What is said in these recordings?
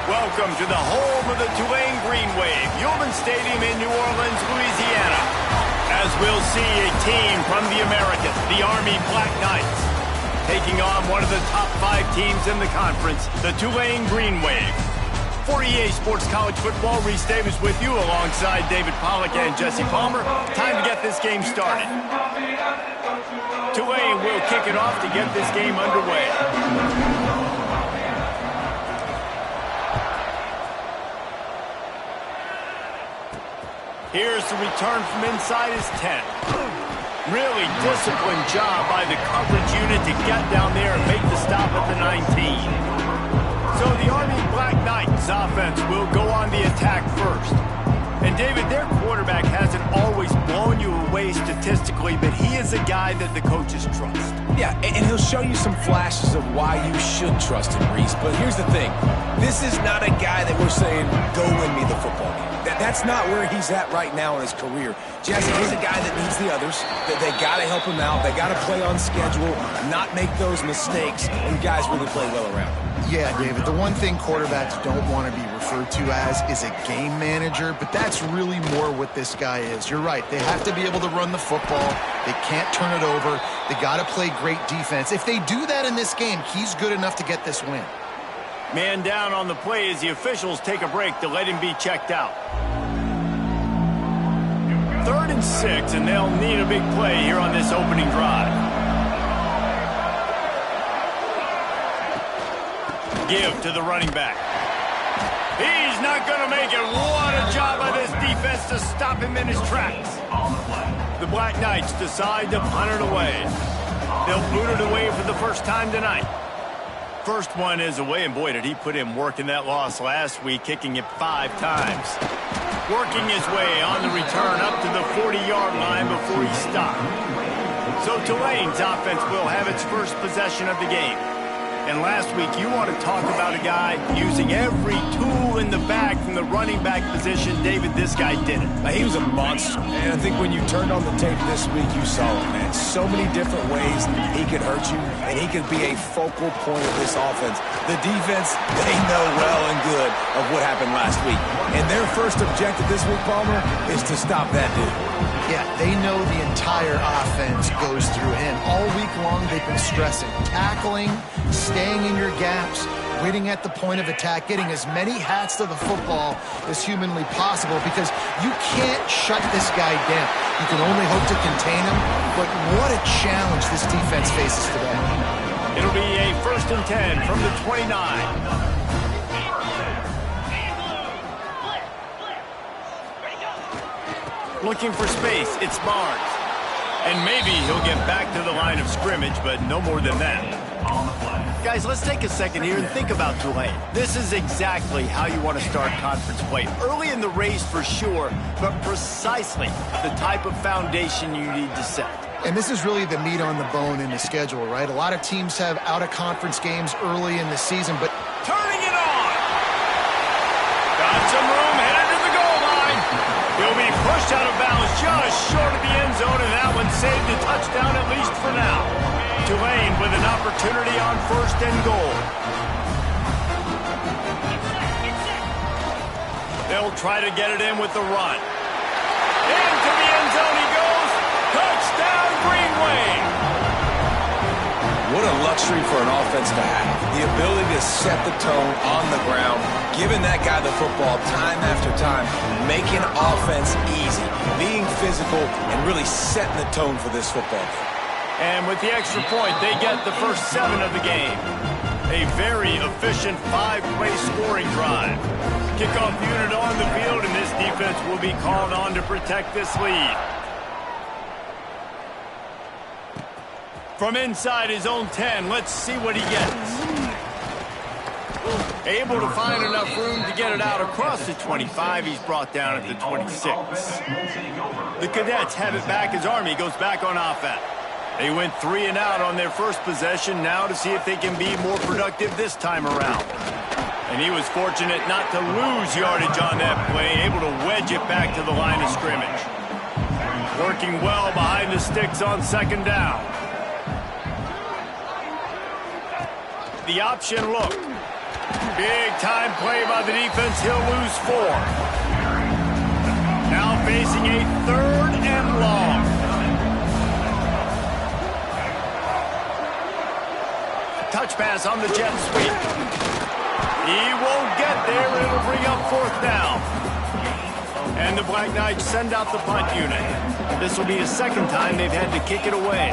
Welcome to the home of the Tulane Green Wave, Tulane Stadium in New Orleans, Louisiana. As we'll see a team from the Americas, the Army Black Knights, taking on one of the top 5 teams in the conference, the Tulane Green Wave. For EA Sports College Football, Reese Davis with you alongside David Pollack and Jesse Palmer. Time to get this game started. Tulane will kick it off to get this game underway. Here's the return from inside his 10. Really disciplined job by the coverage unit to get down there and make the stop at the 19. So the Army Black Knights offense will go on the attack first. And David, their quarterback hasn't always blown you away statistically, but he is a guy that the coaches trust. Yeah, and he'll show you some flashes of why you should trust him, Reese. But here's the thing. This is not a guy that we're saying, go win me the football game. That's not where he's at right now in his career. Jesse, he's a guy that needs the others. They got to help him out. They got to play on schedule, not make those mistakes, and guys really play well around him. Yeah, David, the one thing quarterbacks don't want to be referred to as is a game manager, but that's really more what this guy is. You're right. They have to be able to run the football. They can't turn it over. They got to play great defense. If they do that in this game, he's good enough to get this win. Man down on the play as the officials take a break to let him be checked out. 3rd and 6, and they'll need a big play here on this opening drive. Give to the running back. He's not going to make it. What a job by this defense to stop him in his tracks. The Black Knights decide to punt it away. They'll boot it away for the first time tonight. First one is away, and boy, did he put in work in that loss last week, kicking it 5 times. Working his way on the return up to the 40-yard line before he stopped. So Tulane's offense will have its first possession of the game. And last week, you want to talk about a guy using every tool in the bag from the running back position. David, this guy did it. He was a monster. And I think when you turned on the tape this week, you saw it, man. So many different ways he could hurt you, and he could be a focal point of this offense. The defense, they know well and good of what happened last week. And their first objective this week, Palmer, is to stop that dude. Yeah, they know the entire offense goes through him. All week long, they've been stressing tackling, staying in your gaps, waiting at the point of attack, getting as many hats to the football as humanly possible because you can't shut this guy down. You can only hope to contain him, but what a challenge this defense faces today. It'll be a 1st and 10 from the 29. Looking for space, it's Barnes. And maybe he'll get back to the line of scrimmage, but no more than that. Guys, let's take a second here and think about Tulane. This is exactly how you want to start conference play. Early in the race for sure, but precisely the type of foundation you need to set. And this is really the meat on the bone in the schedule, right? A lot of teams have out-of-conference games early in the season, but... Turning it on! Got some room, headed to the goal line. He'll be pushed out of bounds just short of the end zone, and that one saved a touchdown at least for now. Tulane with an opportunity on 1st and goal. They'll try to get it in with the run. Into the end zone he goes. Touchdown, Green Wave. What a luxury for an offense to have. The ability to set the tone on the ground, giving that guy the football time after time, making offense easy, being physical, and really setting the tone for this football game. And with the extra point, they get the first 7 of the game. A very efficient 5-play scoring drive. Kickoff unit on the field, and this defense will be called on to protect this lead. From inside his own 10, let's see what he gets. Able to find enough room to get it out across the 25. He's brought down at the 26. The Cadets have it back as Army goes back on offense. They went 3 and out on their first possession, now to see if they can be more productive this time around. And he was fortunate not to lose yardage on that play, able to wedge it back to the line of scrimmage. Working well behind the sticks on second down. The option look. Big time play by the defense. He'll lose 4. Now facing a 3rd and long. Touch pass on the jet sweep. He won't get there. It'll bring up 4th down. And the Black Knights send out the punt unit. This will be the 2nd time they've had to kick it away.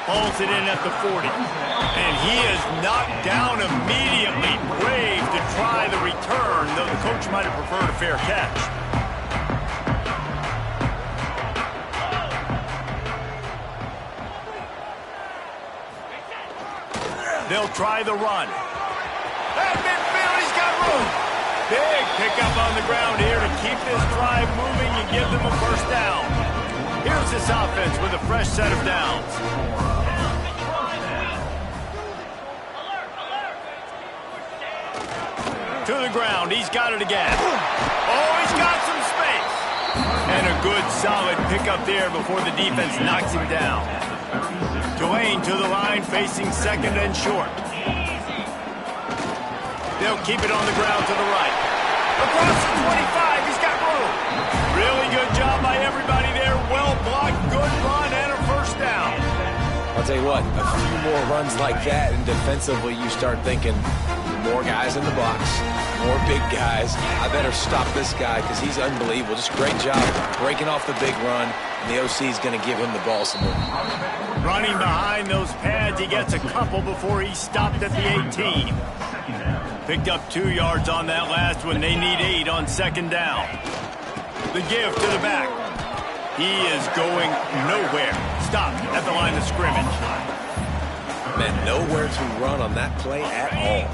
Pulls it in at the 40. And he is knocked down immediately. Brave to try the return, though the coach might have preferred a fair catch. They'll try the run. At midfield, he's got room. Big pickup on the ground here to keep this drive moving and give them a first down. Here's this offense with a fresh set of downs. To the ground, he's got it again. Oh, he's got some space. And a good solid pickup there before the defense knocks him down. Tulane to the line, facing 2nd and short. They'll keep it on the ground to the right. Across the 25, he's got room. Really good job by everybody there. Well blocked, good run, and a first down. I'll tell you what, a few more runs like that, and defensively you start thinking, more guys in the box, more big guys. I better stop this guy because he's unbelievable. Just great job breaking off the big run, and the OC is going to give him the ball some more. Running behind those pads, he gets a couple before he stopped at the 18. Picked up 2 yards on that last one. They need 8 on 2nd down. The give to the back. He is going nowhere. Stopped at the line of scrimmage. Man, nowhere to run on that play at all.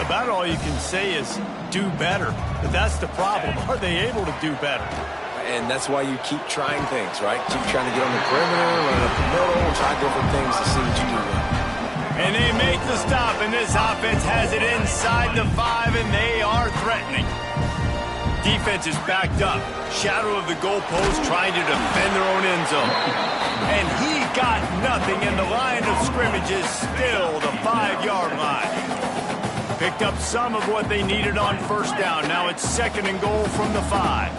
About all you can say is do better. But that's the problem. Are they able to do better? And that's why you keep trying things, right? Keep trying to get on the perimeter, run up the middle, try different things to see what you do well. And they make the stop, and this offense has it inside the 5, and they are threatening. Defense is backed up. Shadow of the goalpost trying to defend their own end zone. And he got nothing, and the line of scrimmage is still the 5-yard line. Picked up some of what they needed on first down. Now it's 2nd and goal from the 5.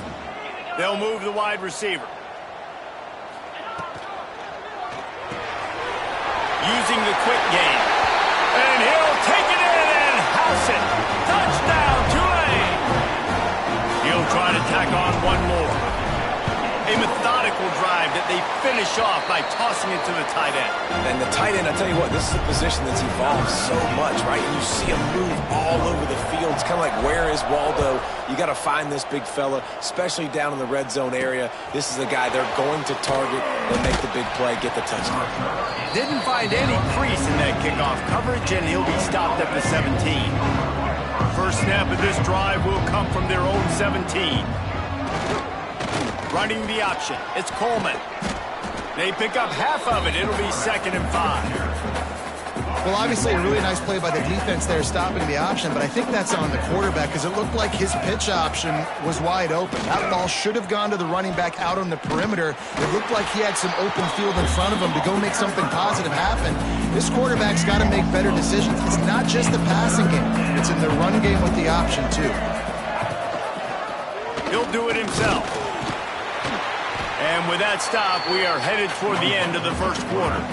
They'll move the wide receiver. Using the quick game. And he'll take it in and house it. Touchdown, Tulane. He'll try to tack on one more. A methodical drive that they finish off by tossing it to the tight end. And the tight end, I tell you what, this is a position that's evolved so much, right? You see him move all over the field. It's kind of like, where is Waldo? You got to find this big fella, especially down in the red zone area. This is a guy they're going to target and make the big play, get the touchdown. Didn't find any crease in that kickoff coverage, and he'll be stopped at the 17. First snap of this drive will come from their own 17. Running the option. It's Coleman. They pick up half of it. It'll be 2nd and 5. Well, obviously a really nice play by the defense there stopping the option, but I think that's on the quarterback because it looked like his pitch option was wide open. That ball should have gone to the running back out on the perimeter. It looked like he had some open field in front of him to go make something positive happen. This quarterback's got to make better decisions. It's not just the passing game. It's in the run game with the option, too. He'll do it himself. And with that stop, we are headed toward the end of the first quarter.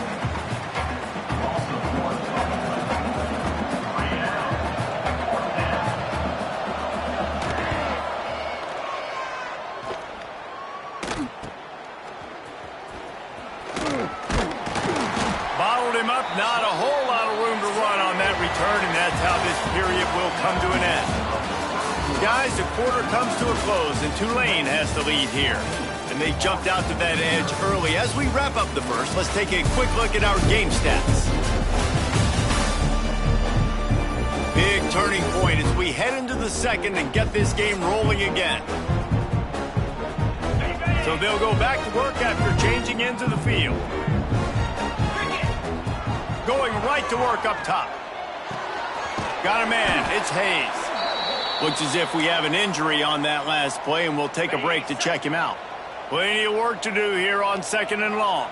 him up. Not a whole lot of room to run on that return, and that's how this period will come to an end. Guys, the quarter comes to a close, and Tulane has the lead here. And they jumped out to that edge early. As we wrap up the first, let's take a quick look at our game stats. Big turning point as we head into the second and get this game rolling again. So they'll go back to work after changing into the field. Going right to work up top. Got a man. It's Hayes. Looks as if we have an injury on that last play, and we'll take a break to check him out. Plenty of work to do here on 2nd and long.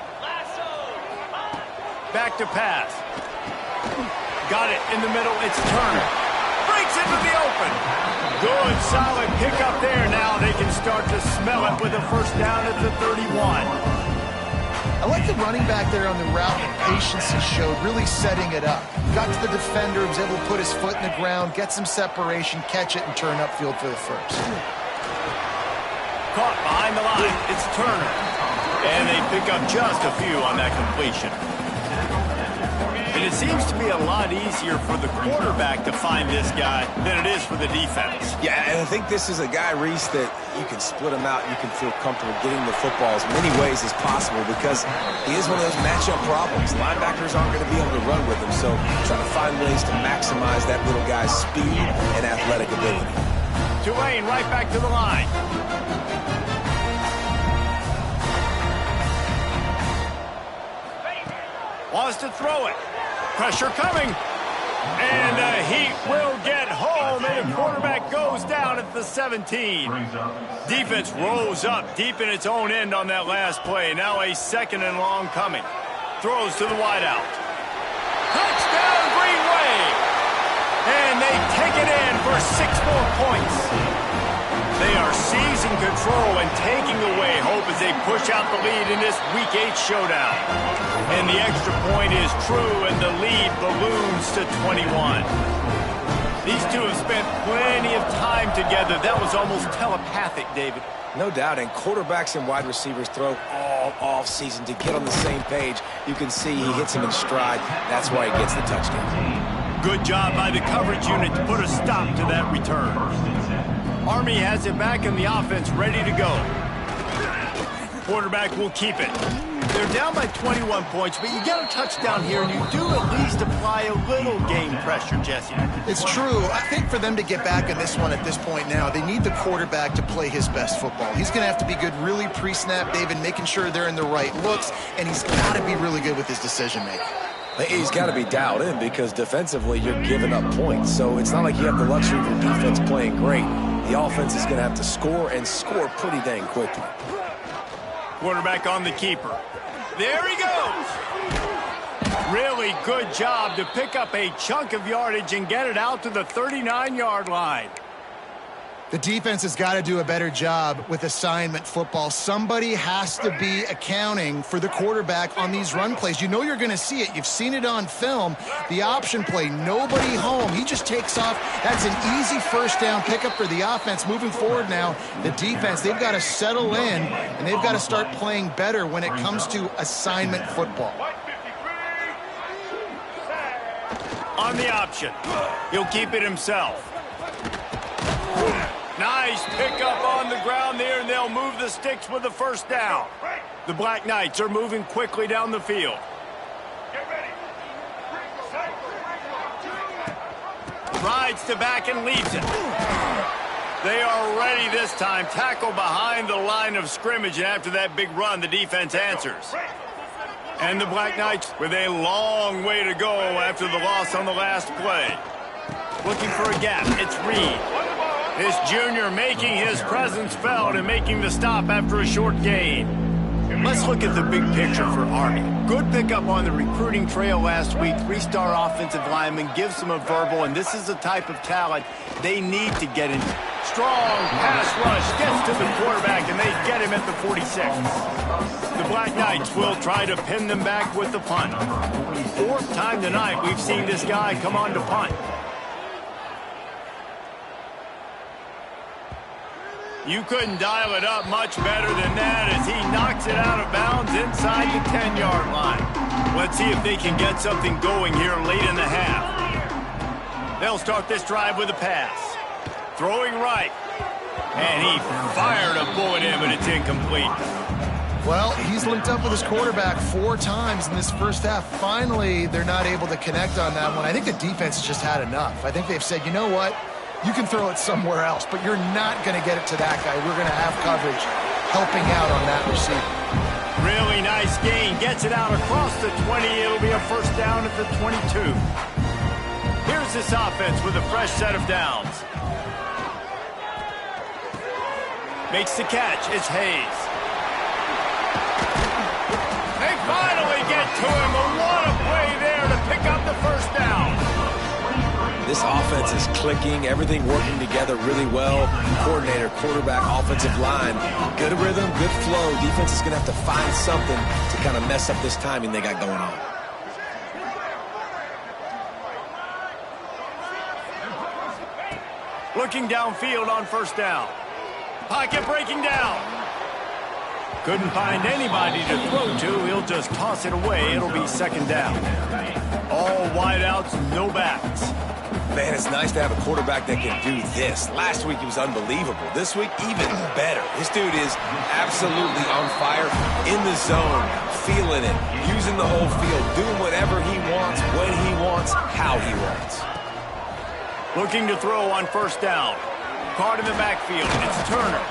Back to pass. Got it in the middle. It's Turner. Breaks into the open. Good, solid pickup there. Now they can start to smell it with a first down at the 31. I like the running back there on the route and patience he showed, really setting it up. Got to the defender, was able to put his foot in the ground, get some separation, catch it, and turn upfield for the first. Caught behind the line. It's Turner. And they pick up just a few on that completion. And it seems to be a lot easier for the quarterback to find this guy than it is for the defense. Yeah, and I think this is a guy, Reese, that you can split him out. You can feel comfortable getting the football as many ways as possible because he is one of those matchup problems. Linebackers aren't going to be able to run with him, so try to find ways to maximize that little guy's speed and athletic ability. Tulane right back to the line. Wants to throw it. Pressure coming. And the Heat will get home, and the quarterback goes down at the 17. Defense rose up deep in its own end on that last play. Now a 2nd and long coming. Throws to the wideout. Touchdown, Green Wave! And they take it in for 6 more points. They are seizing control and taking away hope as they push out the lead in this Week 8 showdown. And the extra point is true, and the lead balloons to 21. These two have spent plenty of time together. That was almost telepathic, David. No doubt, and quarterbacks and wide receivers throw all off-season to get on the same page. You can see he hits him in stride. That's why he gets the touchdown. Good job by the coverage unit to put a stop to that return. Army has it back in the offense, ready to go. Quarterback will keep it. They're down by 21 points, but you get a touchdown here, and you do at least apply a little game pressure, Jesse. It's true. I think for them to get back in this one at this point now, they need the quarterback to play his best football. He's going to have to be good really pre-snap, David, making sure they're in the right looks, and he's got to be really good with his decision-making. He's got to be dialed in because defensively you're giving up points. So it's not like you have the luxury of your defense playing great. The offense is going to have to score and score pretty dang quickly. Quarterback on the keeper. There he goes. Really good job to pick up a chunk of yardage and get it out to the 39-yard line. The defense has got to do a better job with assignment football. Somebody has to be accounting for the quarterback on these run plays. You know you're going to see it. You've seen it on film. The option play, nobody home. He just takes off. That's an easy first down pickup for the offense. Moving forward now, the defense, they've got to settle in, and they've got to start playing better when it comes to assignment football. On the option. He'll keep it himself. Nice pickup on the ground there, and they'll move the sticks with the first down. The Black Knights are moving quickly down the field. Rides to back and leads it. They are ready this time. Tackle behind the line of scrimmage, and after that big run, the defense answers. And the Black Knights with a long way to go after the loss on the last play. Looking for a gap. It's Reed. This junior making his presence felt and making the stop after a short gain. Let's look at the big picture for Army. Good pickup on the recruiting trail last week. 3-star offensive lineman gives them a verbal, and this is the type of talent they need to get in. Strong pass rush gets to the quarterback, and they get him at the 46. The Black Knights will try to pin them back with the punt. 4th time tonight we've seen this guy come on to punt. You couldn't dial it up much better than that as he knocks it out of bounds inside the 10-yard line. Let's see if they can get something going here late in the half. They'll start this drive with a pass. Throwing right. And he fired a bullet in, but it's incomplete. Well, he's linked up with his quarterback 4 times in this first half. Finally, they're not able to connect on that one. I think the defense has just had enough. I think they've said, you know what? You can throw it somewhere else, but you're not going to get it to that guy. We're going to have coverage helping out on that receiver. Really nice gain. Gets it out across the 20. It'll be a first down at the 22. Here's this offense with a fresh set of downs. Makes the catch. It's Hayes. They finally get to him. But what a play there to pick up the first down. This offense is clicking, everything working together really well. Coordinator, quarterback, offensive line. Good rhythm, good flow. Defense is going to have to find something to kind of mess up this timing they got going on. Looking downfield on first down. Pocket breaking down. Couldn't find anybody to throw to. He'll just toss it away. It'll be second down. All wideouts, no backs. Man, it's nice to have a quarterback that can do this. Last week, he was unbelievable. This week, even better. This dude is absolutely on fire, in the zone, feeling it, using the whole field, doing whatever he wants, when he wants, how he wants. Looking to throw on first down. Caught in the backfield. It's Turner.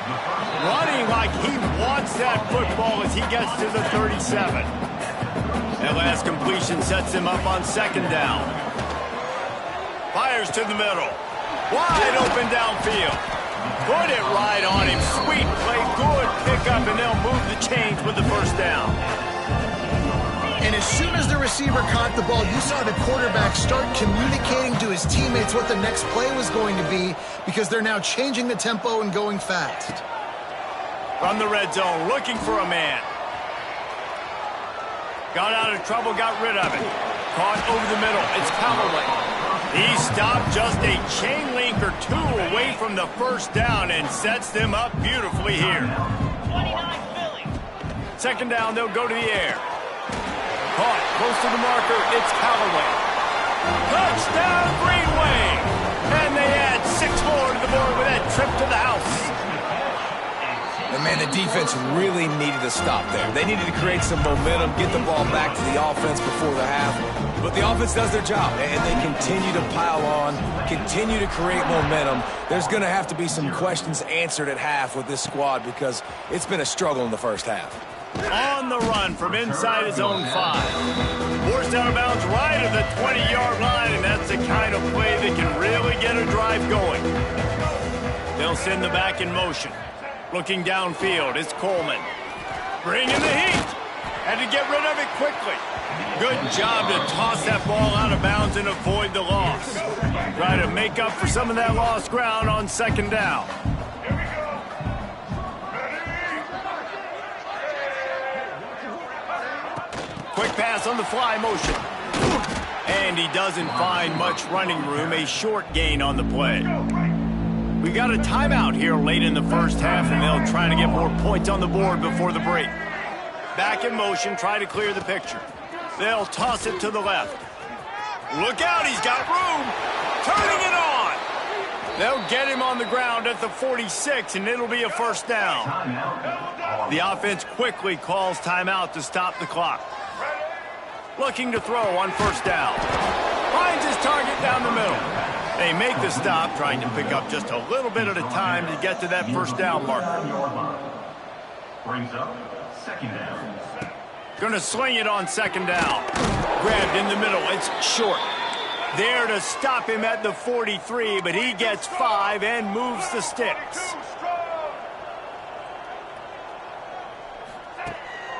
Running like he wants that football as he gets to the 37. That last completion sets him up on second down. Fires to the middle. Wide open downfield. Put it right on him. Sweet play. Good pickup, and they'll move the chains with the first down. And as soon as the receiver caught the ball, you saw the quarterback start communicating to his teammates what the next play was going to be because they're now changing the tempo and going fast. From the red zone, looking for a man. Got out of trouble, got rid of it. Caught over the middle. It's Callaway. He stopped just a chain link or 2 away from the first down and sets them up beautifully here. 29 Philly. Second down, they'll go to the air. Caught close to the marker. It's Callaway. Touchdown, Greenway. And they add 6 more to the board with that trip to the house. And man, the defense really needed to stop there. They needed to create some momentum, get the ball back to the offense before the half. But the offense does their job, and they continue to pile on, continue to create momentum. There's going to have to be some questions answered at half with this squad because it's been a struggle in the first half. On the run from inside his own 5. Forced out of bounds right at the 20-yard line, and that's the kind of play that can really get a drive going. They'll send the back in motion. Looking downfield, it's Coleman. Bringing the heat. Had to get rid of it quickly. Good job to toss that ball out of bounds and avoid the loss. Try to make up for some of that lost ground on second down. Quick pass on the fly motion. And he doesn't find much running room. A short gain on the play. We got a timeout here late in the first half, and they'll try to get more points on the board before the break. Back in motion, try to clear the picture. They'll toss it to the left. Look out, he's got room. Turning it on. They'll get him on the ground at the 46, and it'll be a first down. The offense quickly calls timeout to stop the clock. Looking to throw on first down. Finds his target down the middle. They make the stop, trying to pick up just a little bit at a time to get to that first down marker. Brings up second down. Gonna sling it on second down. Grabbed in the middle, it's short. There to stop him at the 43, but he gets 5 and moves the sticks.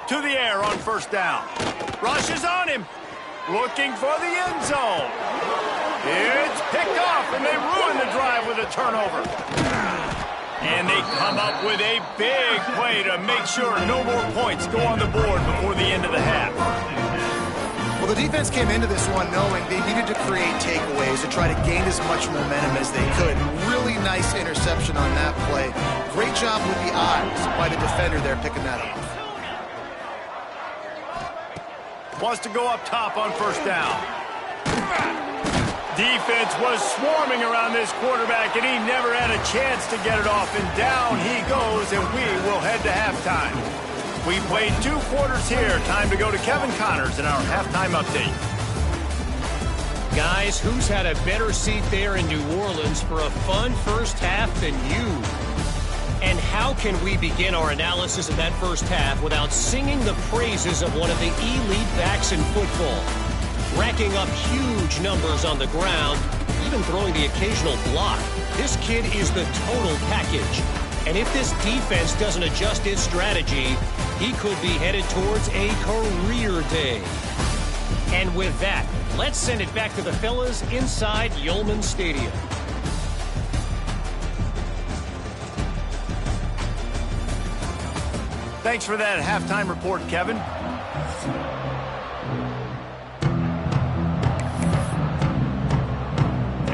To the air on first down. Rushes on him. Looking for the end zone. It's picked off, and they ruin the drive with a turnover. And they come up with a big play to make sure no more points go on the board before the end of the half. Well, the defense came into this one knowing they needed to create takeaways to try to gain as much momentum as they could. Really nice interception on that play. Great job with the eyes by the defender there picking that up. Wants to go up top on first down. Defense was swarming around this quarterback, and he never had a chance to get it off. And down he goes, and we will head to halftime. We played 2 quarters here. Time to go to Kevin Connors in our halftime update. Guys, who's had a better seat there in New Orleans for a fun first half than you? And how can we begin our analysis of that first half without singing the praises of one of the elite backs in football? Racking up huge numbers on the ground, even throwing the occasional block. This kid is the total package. And if this defense doesn't adjust its strategy, he could be headed towards a career day. And with that, let's send it back to the fellas inside Yulman Stadium. Thanks for that halftime report, Kevin.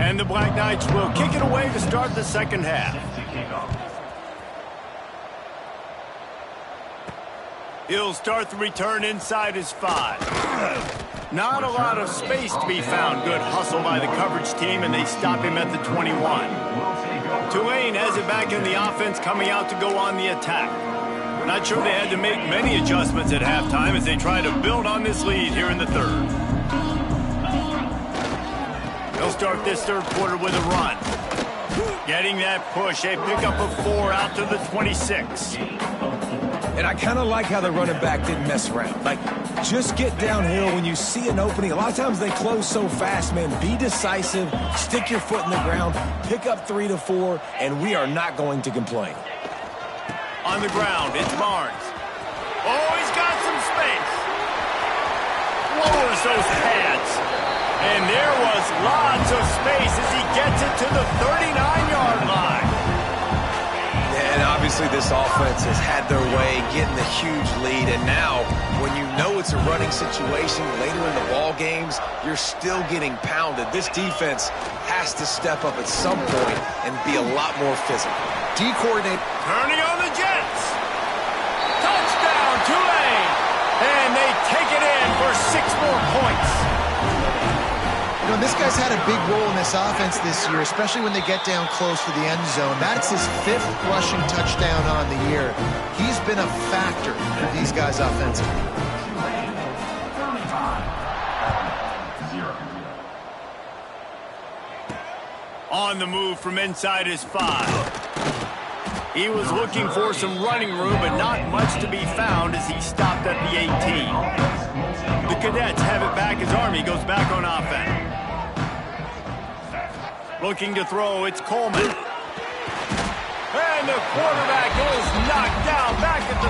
And the Black Knights will kick it away to start the second half. He'll start the return inside his 5. Not a lot of space to be found. Good hustle by the coverage team, and they stop him at the 21. Tulane has it back in the offense, coming out to go on the attack. Not sure they had to make many adjustments at halftime as they try to build on this lead here in the third. They'll start this third quarter with a run. Getting that push, a pickup of 4 out to the 26. And I kind of like how the running back didn't mess around. Like, just get downhill when you see an opening. A lot of times they close so fast, man. Be decisive, stick your foot in the ground, pick up 3 to 4, and we are not going to complain. On the ground, it's Barnes. Oh, he's got some space. Lowers those pads. And there was lots of space as he gets it to the 39-yard line. And obviously this offense has had their way, getting the huge lead. And now, when you know it's a running situation later in the ball games, you're still getting pounded. This defense has to step up at some point and be a lot more physical. D-coordinate. Turning on the Jets. Touchdown, Tulane. And they take it in for 6 more points. You know, this guy's had a big role in this offense this year, especially when they get down close to the end zone. That's his 5th rushing touchdown on the year. He's been a factor for these guys offensively. On the move from inside his 5. He was looking for some running room, but not much to be found as he stopped at the 18. The Cadets have it back as Army goes back on offense. Looking to throw, it's Coleman. And the quarterback is knocked down back at the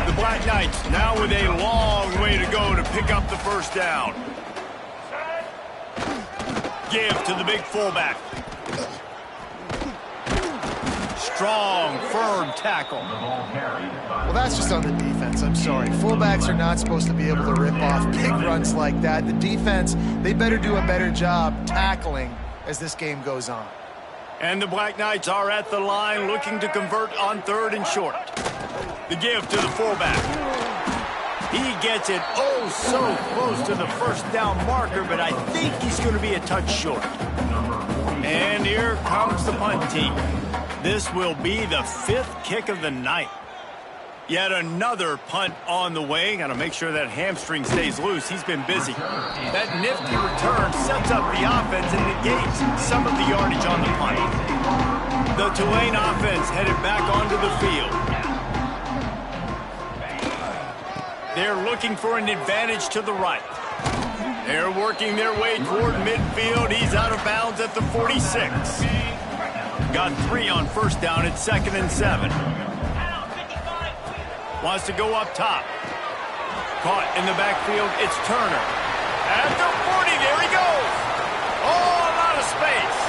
13. The Black Knights now with a long way to go to pick up the first down. Give to the big fullback. Strong, firm tackle. Well, that's just on the defense. I'm sorry. Fullbacks are not supposed to be able to rip off big runs like that. The defense, they better do a better job tackling as this game goes on. And the Black Knights are at the line looking to convert on 3rd and short. The give to the fullback. He gets it oh so close to the first down marker, but I think he's going to be a touch short. And here comes the punt team. This will be the 5th kick of the night. Yet another punt on the way. Got to make sure that hamstring stays loose. He's been busy. That nifty return sets up the offense and negates some of the yardage on the punt. The Tulane offense headed back onto the field. They're looking for an advantage to the right. They're working their way toward midfield. He's out of bounds at the 46. Got 3 on first down at 2nd and 7. Wants to go up top. Caught in the backfield, it's Turner. At the 40, there he goes. Oh, a lot of space.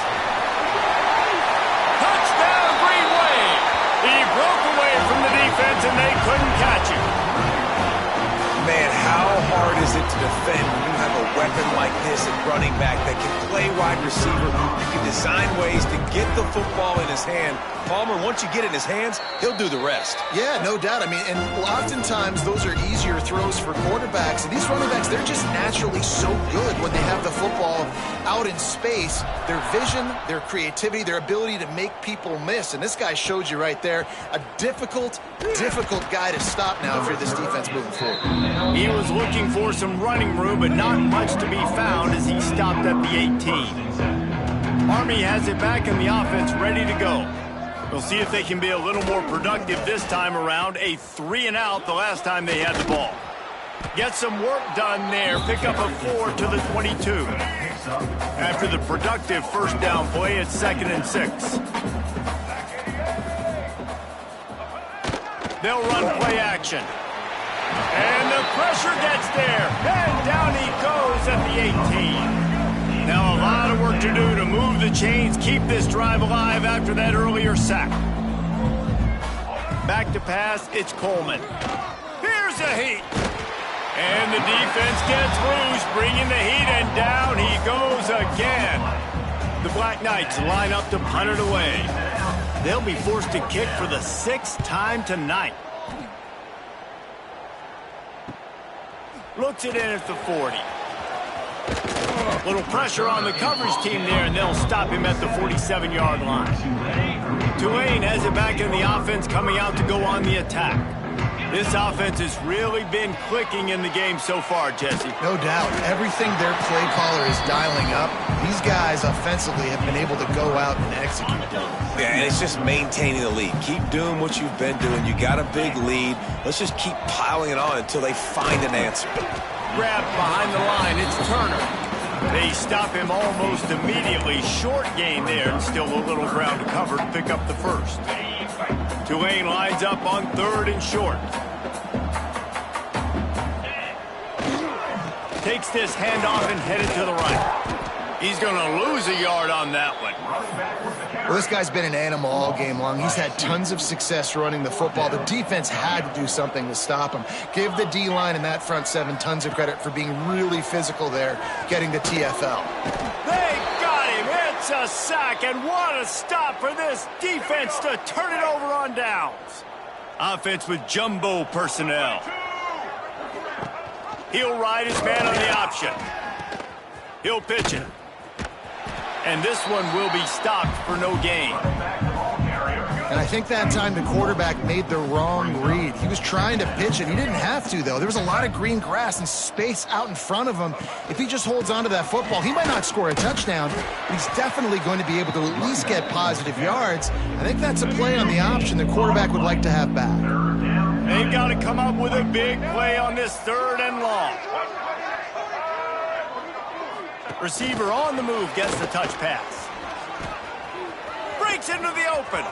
Touchdown, Green Wave. He broke away from the defense and they couldn't catch him. Man, how hard is it to defend when you have a weapon like this at running back that can play wide receiver. You can design ways to get the football in his hand. Palmer, once you get it in his hands, he'll do the rest. Yeah, no doubt. I mean, and oftentimes those are easier throws for quarterbacks. And these running backs, they're just naturally so good when they have the football out in space. Their vision, their creativity, their ability to make people miss. And this guy showed you right there, a difficult guy to stop now if you're this defense moving forward. He was looking for some running room, but not much to be found as he stopped at the 18. Army has it back in the offense, ready to go. We'll see if they can be a little more productive this time around. A 3-and-out the last time they had the ball. Get some work done there. Pick up a 4 to the 22. After the productive first down play, it's 2nd and 6. They'll run play action. And the pressure gets there. And down he goes at the 18. Now a lot of work to do to move the chains, keep this drive alive after that earlier sack. Back to pass, it's Coleman. Here's a heat. And the defense gets loose, bringing the heat, and down he goes again. The Black Knights line up to punt it away. They'll be forced to kick for the 6th time tonight. Looks it in at the 40. Little pressure on the coverage team there, and they'll stop him at the 47-yard line. Tulane has it back in the offense, coming out to go on the attack. This offense has really been clicking in the game so far, Jesse. No doubt. Everything their play caller is dialing up, these guys offensively have been able to go out and execute. Yeah, and it's just maintaining the lead. Keep doing what you've been doing. You got a big lead. Let's just keep piling it on until they find an answer. Grab behind the line, it's Turner. They stop him almost immediately. Short gain there, and still a little ground to cover to pick up the first. Tulane lines up on 3rd and short. Takes this handoff and headed to the right. He's going to lose a yard on that one. Well, this guy's been an animal all game long. He's had tons of success running the football. The defense had to do something to stop him. Give the D-line and that front 7 tons of credit for being really physical there, getting the TFL. They got him. It's a sack, and what a stop for this defense to turn it over on downs. Offense with jumbo personnel. He'll ride his man on the option. He'll pitch it. And this one will be stopped for no gain. And I think that time the quarterback made the wrong read. He was trying to pitch it. He didn't have to, though. There was a lot of green grass and space out in front of him. If he just holds on to that football, he might not score a touchdown, but he's definitely going to be able to at least get positive yards. I think that's a play on the option the quarterback would like to have back. They've got to come up with a big play on this 3rd and long. Receiver on the move gets the touch pass. Breaks into the open.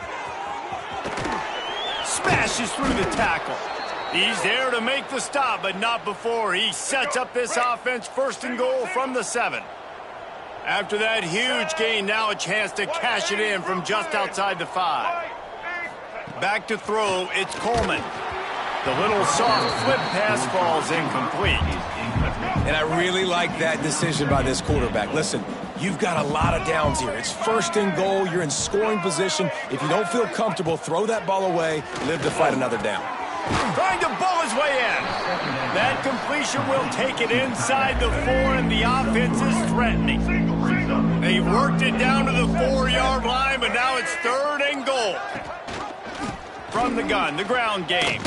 Smashes through the tackle. He's there to make the stop, but not before. He sets up this offense 1st and goal from the 7. After that huge gain, now a chance to cash it in from just outside the 5. Back to throw, it's Coleman. The little soft flip pass falls incomplete. And I really like that decision by this quarterback. Listen, you've got a lot of downs here. It's 1st and goal. You're in scoring position. If you don't feel comfortable, throw that ball away. Live to fight another down. Trying to bull his way in. That completion will take it inside the 4, and the offense is threatening. They've worked it down to the 4-yard line, but now it's 3rd and goal. From the gun, the ground game.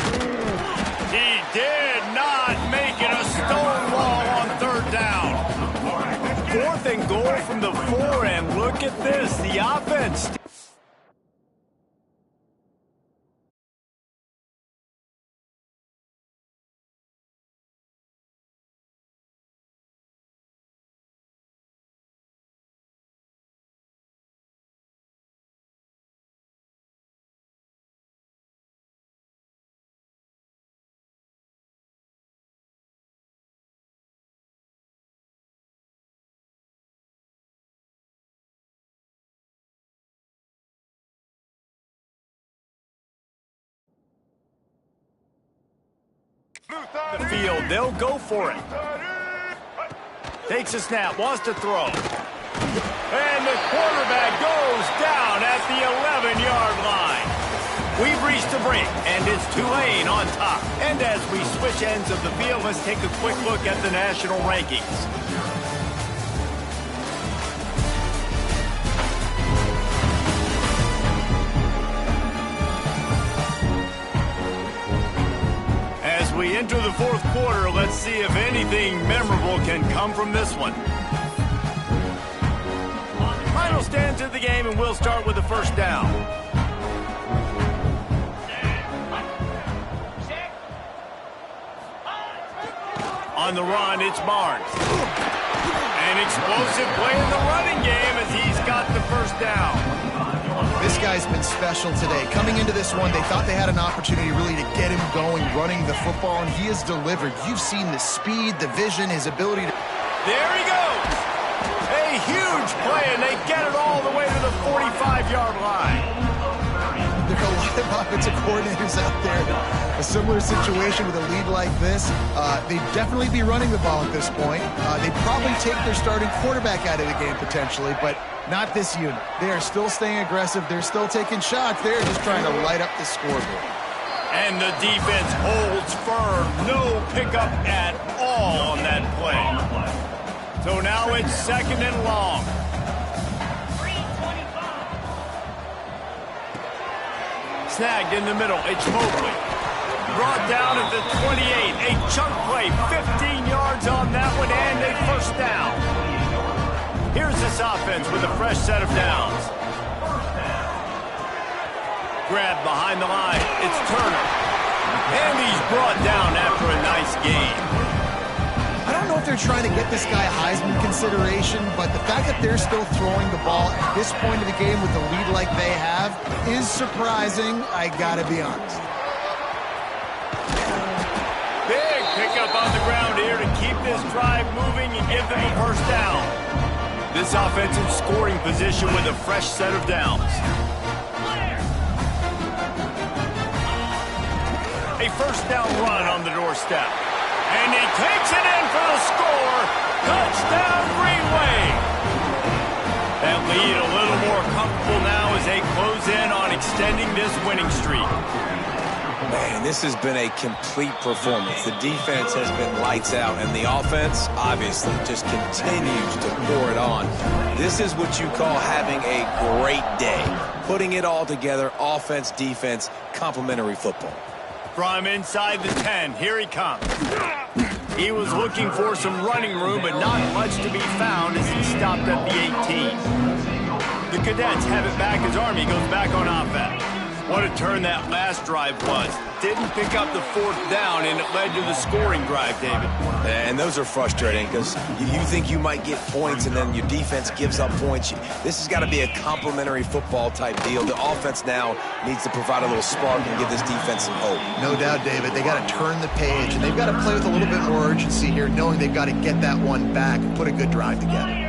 He did not make it a stonewall on 3rd down. 4th and goal from the 4, and look at this. The offense. The field, they'll go for it. Takes a snap, wants to throw. And the quarterback goes down at the 11-yard line. We've reached the break, and it's Tulane on top. And as we switch ends of the field, let's take a quick look at the national rankings. As we enter the fourth quarter, let's see if anything memorable can come from this one. Final stands of the game, and we'll start with the first down. On the run, it's Barnes. An explosive play in the running game as he's got the first down. This guy's been special today. Coming into this one, they thought they had an opportunity really to get him going, running the football, and he has delivered. You've seen the speed, the vision, his ability to... There he goes! A huge play, and they get it all the way to the 45-yard line. There are a lot of offensive coordinators out there. A similar situation with a lead like this. They'd definitely be running the ball at this point. They'd probably take their starting quarterback out of the game potentially, but not this unit. They are still staying aggressive. They're still taking shots. They're just trying to light up the scoreboard. And the defense holds firm. No pickup at all on that play. So now it's second and long. Snagged in the middle. It's Mobley. Brought down at the 28. A chunk play. 15 yards on that one and a first down. Here's this offense with a fresh set of downs. Grab behind the line. It's Turner. And he's brought down after a nice gain. I don't know if they're trying to get this guy Heisman consideration, but the fact that they're still throwing the ball at this point of the game with the lead like they have is surprising, I gotta be honest. Big pickup on the ground here to keep this drive moving and give them a first down. This offensive scoring position with a fresh set of downs. A first down run on the doorstep. And he takes it in for the score. Touchdown, Green Wave. That lead a little more comfortable now as they close in on extending this winning streak. Man, this has been a complete performance. The defense has been lights out, and the offense, obviously, just continues to pour it on. This is what you call having a great day. Putting it all together, offense, defense, complementary football. From inside the 10, here he comes. He was looking for some running room, but not much to be found as he stopped at the 18. The Cadets have it back as Army goes back on offense. What a turn that last drive was. Didn't pick up the fourth down, and it led to the scoring drive, David. And those are frustrating because you think you might get points, and then your defense gives up points. This has got to be a complementary football type deal. The offense now needs to provide a little spark and give this defense some hope. No doubt, David. They got to turn the page, and they've got to play with a little bit more urgency here, knowing they've got to get that one back and put a good drive together.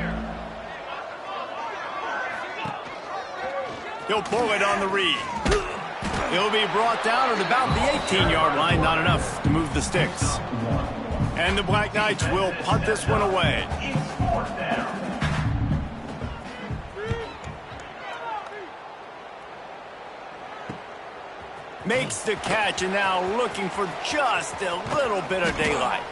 He'll pull it on the read. He'll be brought down at about the 18-yard line, not enough to move the sticks. And the Black Knights will punt this one away. Makes the catch, and now looking for just a little bit of daylight.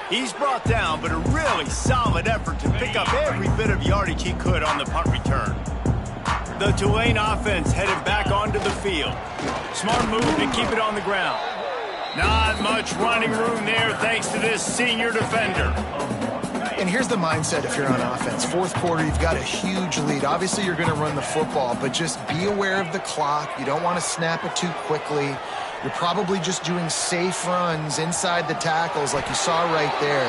He's brought down, but a really solid effort to pick up every bit of yardage he could on the punt return. The Tulane offense headed back onto the field. Smart move to keep it on the ground. Not much running room there thanks to this senior defender. And here's the mindset if you're on offense. Fourth quarter, you've got a huge lead. Obviously, you're going to run the football, but just be aware of the clock. You don't want to snap it too quickly. You're probably just doing safe runs inside the tackles like you saw right there.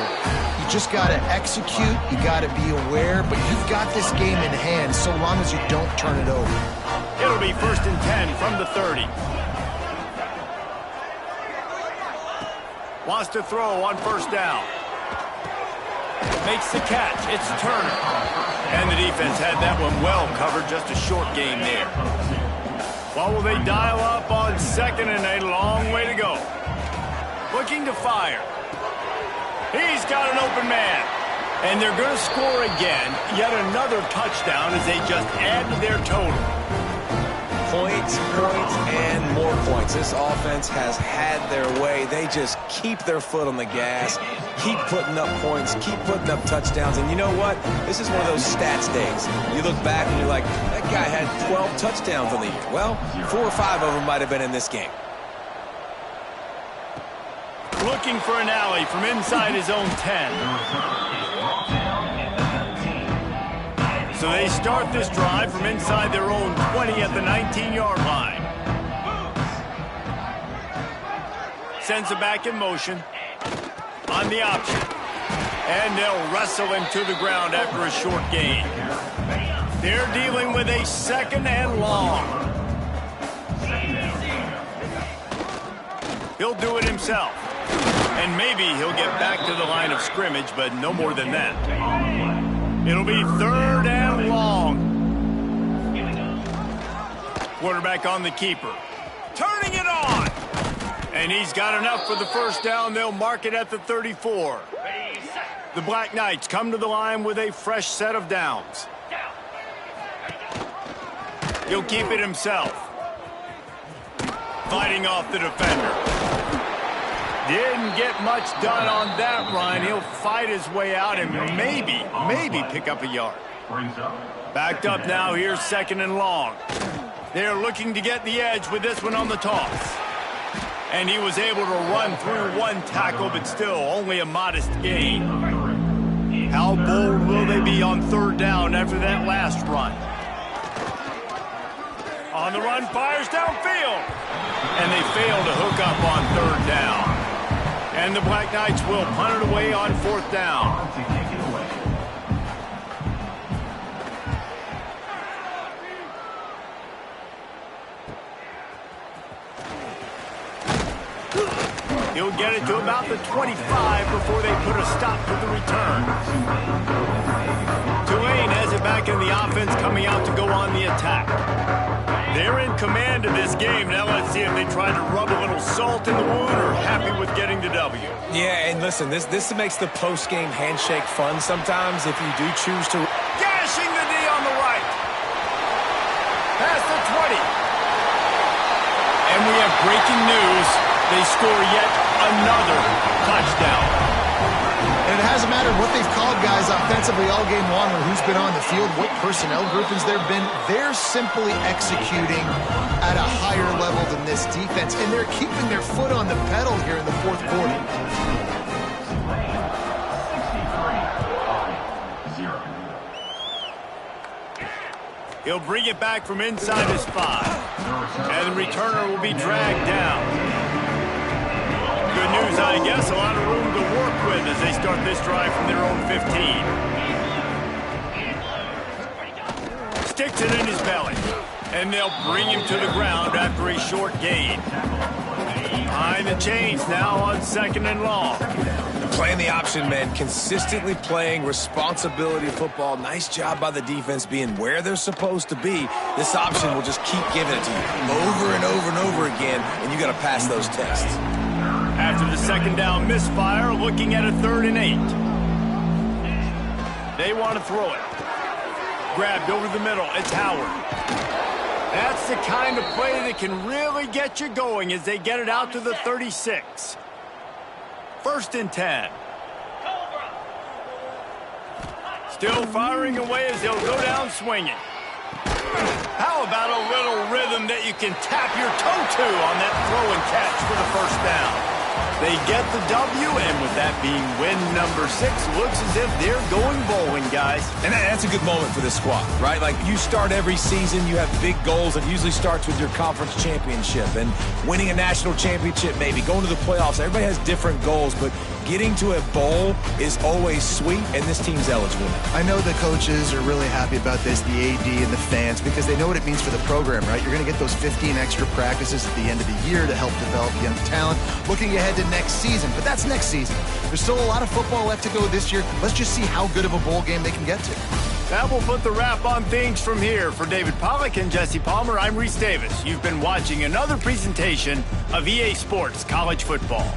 You just got to execute. You got to be aware, but you've got this game in hand so long as you don't turn it over. It'll be 1st and 10 from the 30. Wants to throw on first down. Makes the catch. It's Turner. And the defense had that one well covered. Just a short gain there. What will they dial up on second, and a long way to go? Looking to fire. He's got an open man. And they're going to score again. Yet another touchdown as they just add to their total. Points, and more points. This offense has had their way. They just keep their foot on the gas, keep putting up points, keep putting up touchdowns. And you know what? This is one of those stats days. You look back and you're like, that guy had 12 touchdowns on the year. Well, 4 or 5 of them might have been in this game. Looking for an alley from inside his own 10. So they start this drive from inside their own 20 at the 19-yard line. Sends it back in motion on the option. And they'll wrestle him to the ground after a short gain. They're dealing with a 2nd and long. He'll do it himself. And maybe he'll get back to the line of scrimmage, but no more than that. It'll be 3rd and long. Quarterback on the keeper. Turning it on. And he's got enough for the first down. They'll mark it at the 34. The Black Knights come to the line with a fresh set of downs. He'll keep it himself. Fighting off the defender. Didn't get much done on that run. He'll fight his way out and maybe pick up a yard. Backed up now. Here's 2nd and long. They're looking to get the edge with this one on the toss. And he was able to run through one tackle, but still only a modest gain. How bold will they be on 3rd down after that last run? On the run, fires downfield. And they fail to hook up on 3rd down. And the Black Knights will punt it away on 4th down. He'll get it to about the 25 before they put a stop to the return. Tulane has it back in the offense, coming out to go on the attack. They're in command of this game. Now let's see if they try to rub a little salt in the wound or happy with getting the W. Yeah, and listen, this makes the post-game handshake fun sometimes if you do choose to. Gashing the D on the right. Past the 20. And we have breaking news. They score yet another touchdown. And it hasn't mattered what they've called guys offensively all game long or who's been on the field, what personnel groupings there have been. They're simply executing at a higher level than this defense, and they're keeping their foot on the pedal here in the 4th quarter. He'll bring it back from inside his 5. And the returner will be dragged down. Good news, I guess. A lot of room to work with as they start this drive from their own 15. Sticks it in his belly. And they'll bring him to the ground after a short gain. Behind the chains now on 2nd and long. Playing the option, man. Consistently playing responsibility football. Nice job by the defense being where they're supposed to be. This option will just keep giving it to you over and over and over again, and you got to pass those tests. After the 2nd down misfire, looking at a 3rd and 8. They want to throw it. Grabbed over the middle. It's Howard. That's the kind of play that can really get you going as they get it out to the 36. 1st and 10. Still firing away as they'll go down swinging. How about a little rhythm that you can tap your toe to on that throw and catch for the 1st down? They get the W, and with that being win number 6, looks as if they're going bowling, guys. And that's a good moment for this squad, right? Like, you start every season, you have big goals. It usually starts with your conference championship and winning a national championship, maybe going to the playoffs. Everybody has different goals, but getting to a bowl is always sweet, and this team's eligible now. I know the coaches are really happy about this, the AD and the fans, because they know what it means for the program, right? You're going to get those 15 extra practices at the end of the year to help develop young talent. Looking ahead to next season, but that's next season. There's still a lot of football left to go this year. Let's just see how good of a bowl game they can get to. That will put the wrap on things from here. For David Pollack and Jesse Palmer, I'm Reese Davis. You've been watching another presentation of EA Sports College Football.